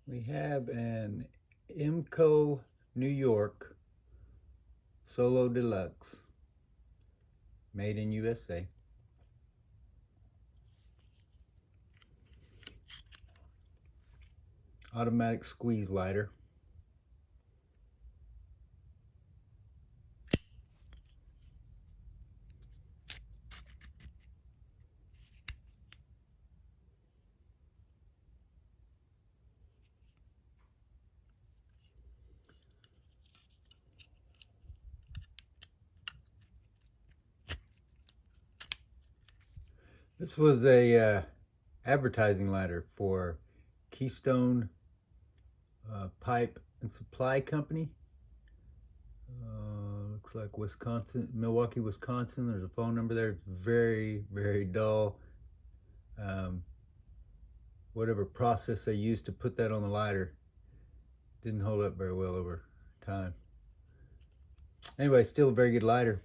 We have an IMCO New York Solo Deluxe, made in USA. Automatic squeeze lighter. This was a advertising lighter for Keystone Pipe and Supply Company. Looks like Wisconsin, Milwaukee, Wisconsin. There's a phone number there. It's very, very dull. Whatever process they used to put that on the lighter didn't hold up very well over time. Anyway, still a very good lighter.